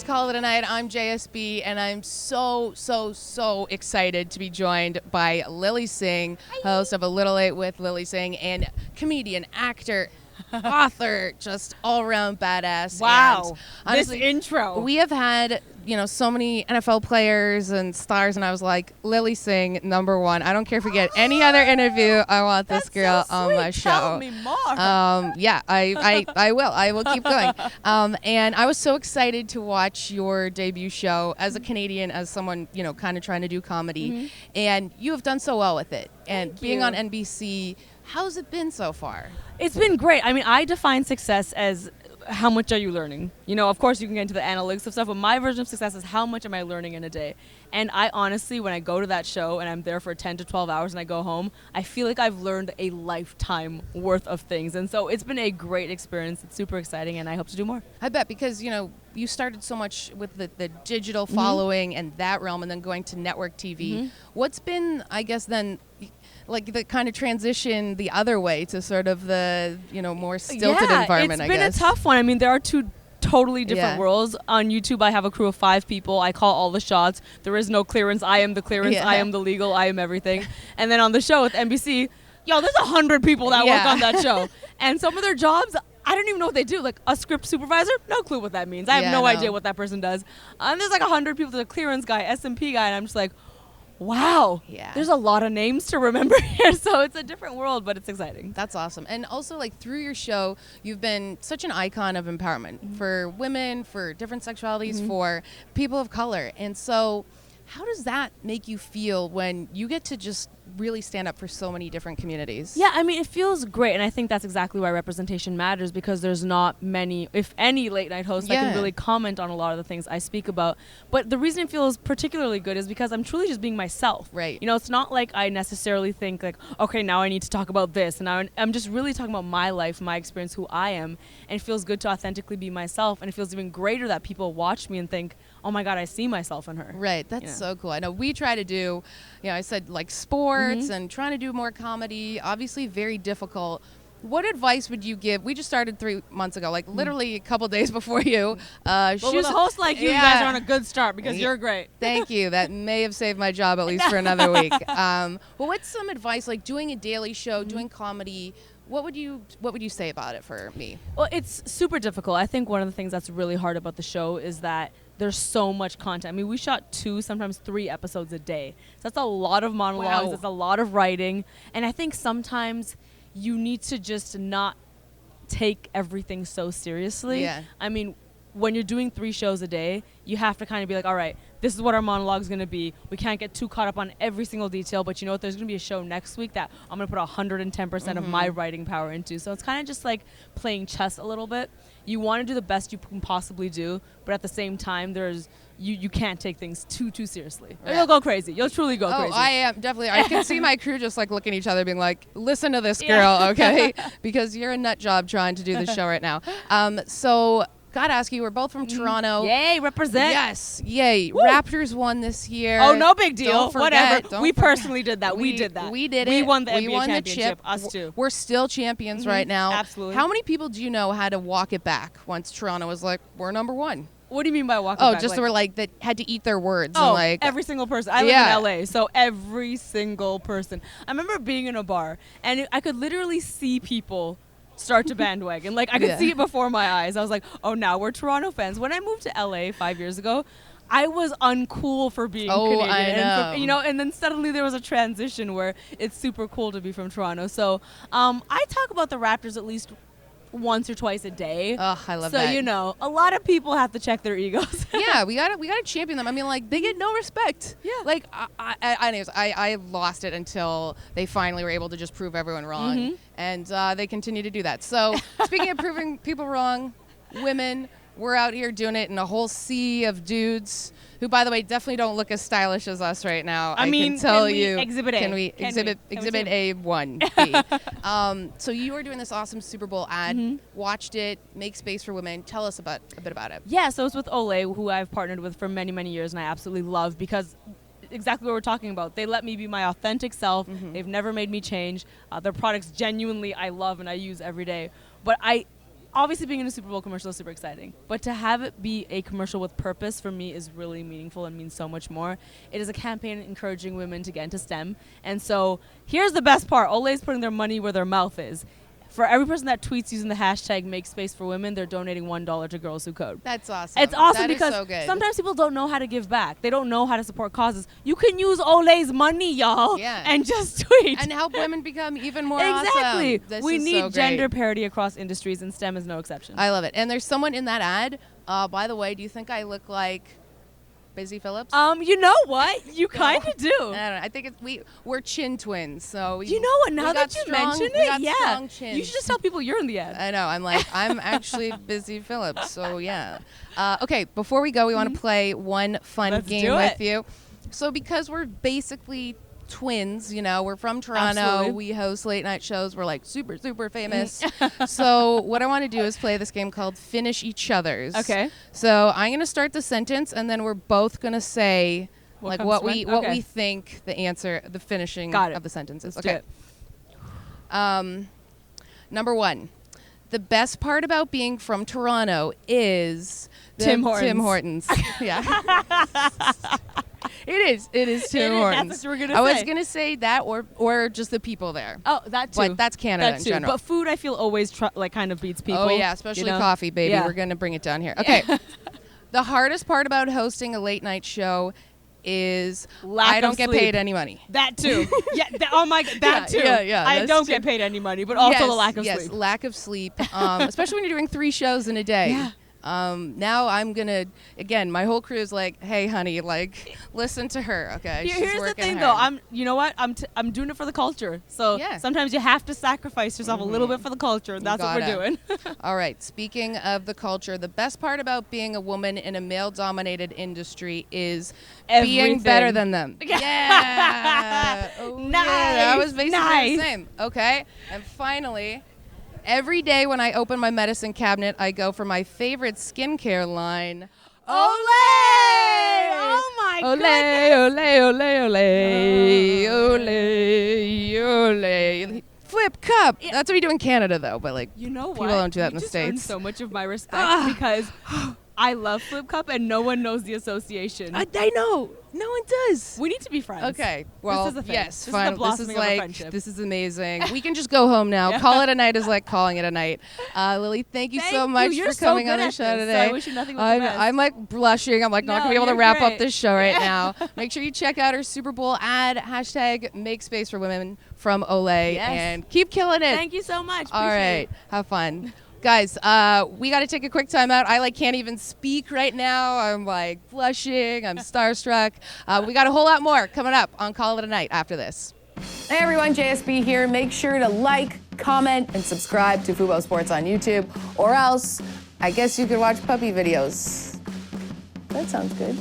call it a night. I'm JSB, and I'm so excited to be joined by Lilly Singh, host of A Little Late with Lilly Singh, and comedian, actor, author, just all-around badass. Wow. And honestly, this intro. We have had, so many NFL players and stars, and I was like, Lilly Singh, number one. I don't care if we get any other interview. I want this girl on my show. Tell me more. Yeah, I will. I will keep going. And I was so excited to watch your debut show as a Canadian, as someone, kind of trying to do comedy. Mm-hmm. And you have done so well with it. And Thank being you. on NBC, how's it been so far? It's been great. I mean, I define success as how much are you learning? Of course you can get into the analytics of stuff, but my version of success is how much am I learning in a day? And I honestly, when I go to that show and I'm there for 10 to 12 hours and I go home, I feel like I've learned a lifetime worth of things. And so it's been a great experience. It's super exciting, and I hope to do more. I bet, because, you started so much with the digital following and that realm, and then going to network TV. Mm-hmm. What's been, I guess, then, like, the kind of transition the other way to sort of the, more stilted environment, I guess? It's been a tough one. I mean, there are two totally different worlds. On YouTube, I have a crew of 5 people. I call all the shots. There is no clearance. I am the clearance. I am the legal. I am everything. And then on the show with NBC, there's 100 people that work on that show. And some of their jobs, I don't even know what they do. Like a script supervisor, no clue what that means. I have no idea what that person does. And there's like 100 people. There's a clearance guy, SMP guy, and I'm just like, wow, there's a lot of names to remember here. So it's a different world, but it's exciting. That's awesome. And also, like, through your show, you've been such an icon of empowerment for women, for different sexualities, for people of color. And so how does that make you feel when you get to just really stand up for so many different communities? Yeah, I mean, it feels great, and I think that's exactly why representation matters, because there's not many, if any, late night hosts that can really comment on a lot of the things I speak about. But the reason it feels particularly good is because I'm truly just being myself. Right. It's not like I necessarily think like, okay, now I need to talk about this, and I'm just really talking about my life, my experience, who I am, and it feels good to authentically be myself, and it feels even greater that people watch me and think, oh my God, I see myself in her. Right, that's so cool. I know we try to do, I said, like, sports and trying to do more comedy, obviously very difficult. What advice would you give? We just started 3 months ago, like literally a couple days before you. Well, with a host like you, you guys are on a good start because you're great. Thank you. That may have saved my job at least for another week. Well, what's some advice, like doing a daily show, doing comedy? What would you say about it for me? Well, it's super difficult. I think one of the things that's really hard about the show is that there's so much content. I mean, we shot 2, sometimes 3 episodes a day. So that's a lot of monologues. That's a lot of writing. And I think sometimes you need to just not take everything so seriously. Yeah. I mean, when you're doing 3 shows a day, you have to kind of be like, all right, this is what our monologue is going to be. We can't get too caught up on every single detail, but you know what? There's going to be a show next week that I'm going to put 110% of my writing power into. So it's kind of just like playing chess a little bit. You want to do the best you can possibly do, but at the same time, there's you can't take things too seriously. Right. You'll go crazy. You'll truly go crazy. Oh, I am definitely. I can see my crew just like looking at each other, being like, "Listen to this girl, okay?" Because you're a nut job trying to do this show right now. So. Gotta ask you, we're both from Toronto. Yay, represent. Yes, yay. Woo. Raptors won this year. Oh, no big deal. Don't forget, whatever. We personally did that. We did that. We did it. We won the NBA won championship. The chip. Us too. We're still champions right now. Absolutely. How many people do you know had to walk it back once Toronto was like, we're number 1? What do you mean by walking back? Oh, just were like that had to eat their words. Oh, and like every single person. I live in LA, so every single person. I remember being in a bar, and I could literally see people start to bandwagon. Like, I could see it before my eyes. I was like, oh, now we're Toronto fans. When I moved to LA 5 years ago, I was uncool for being Canadian. I know. And then suddenly there was a transition where it's super cool to be from Toronto. So I talk about the Raptors at least once or twice a day. Oh, I love that. So, a lot of people have to check their egos. Yeah, we gotta champion them. I mean, like, they get no respect. Yeah. Like, I lost it until they finally were able to just prove everyone wrong. And they continue to do that. So, speaking of proving people wrong, women, we're out here doing it in a whole sea of dudes who, by the way, definitely don't look as stylish as us right now. I mean, can tell you. Exhibit A. Can we exhibit A1B? So you were doing this awesome Super Bowl ad. Watched it. Make space for women. Tell us a bit about it. Yeah. So it's with Olay, who I've partnered with for many, many years, and I absolutely love because exactly what we're talking about. They let me be my authentic self. They've never made me change. Their products genuinely I love and I use every day. But obviously being in a Super Bowl commercial is super exciting, but to have it be a commercial with purpose for me is really meaningful and means so much more. It is a campaign encouraging women to get into STEM. And so here's the best part. Olay's putting their money where their mouth is. For every person that tweets using the hashtag Make Space for Women, they're donating $1 to Girls Who Code. That's awesome. It's awesome that because is so good. sometimes people don't know how to give back. They don't know how to support causes. You can use Olay's money, y'all, and just tweet. And help women become even more exactly. awesome. We need so gender parity across industries, and STEM is no exception. I love it. And there's someone in that ad. By the way, do you think I look like Busy Phillips? You know what? You kind of do. I don't know. I think we're chin twins. So you know what? Now that you mention it, strong chins. You should just tell people you're in the ad. I know. I'm actually Busy Phillips. So yeah. Okay. Before we go, we want to play one fun game with you. So because we're basically twins, we're from Toronto. Absolutely. We host late night shows. We're like super, super famous. So what I want to do is play this game called Finish Each Other's. Okay. So I'm going to start the sentence, and then we're both going to say what we think the finishing of the sentence is. Let's do it. Number 1. The best part about being from Toronto is Tim Hortons. Tim Hortons. Yeah. It is Tim Hortons. That's what you were gonna say. I was gonna say that, or just the people there. Oh, that too. But that's Canada in general. But food, I feel always kind of beats people. Oh yeah, especially coffee, baby. Yeah. We're gonna bring it down here. Okay. The hardest part about hosting a late night show is I don't get paid any money. That too. Oh my God, that too. Yeah. I don't get paid any money, but also the lack of sleep. Yes, lack of sleep. Especially when you're doing 3 shows in a day. Yeah. Now I'm gonna my whole crew is like, hey honey, listen to her, okay? Here's the thing though, you know what? I'm doing it for the culture. So sometimes you have to sacrifice yourself a little bit for the culture, and that's what we're doing. All right. Speaking of the culture, the best part about being a woman in a male-dominated industry is being better than them. Yeah. Nice. Yeah, that was basically the same. Okay. And finally, every day when I open my medicine cabinet, I go for my favorite skincare line. Olay! Oh my goodness! Olay, Olay. Flip cup. That's what we do in Canada, though. But you know what? People don't do that in the States. Earned so much of my respect because I love Flip Cup and no one knows the association. I know. No one does. We need to be friends. Okay. Well, this is a thing. yes. This is This is amazing. We can just go home now. Call it a night is like calling it a night. Lily, thank you so much for coming on the show today. So I wish you nothing but the best. I'm blushing. I'm not going to be able to wrap up this show right now. Make sure you check out our Super Bowl ad, # Make Space for Women from Olay, and keep killing it. Thank you so much. All right. Have fun. Guys, we got to take a quick time out. I can't even speak right now. I'm blushing. I'm starstruck. We got a whole lot more coming up on Call It a Night after this. Hey everyone, JSB here. Make sure to like, comment, and subscribe to Fubo Sports on YouTube, or else I guess you could watch puppy videos. That sounds good.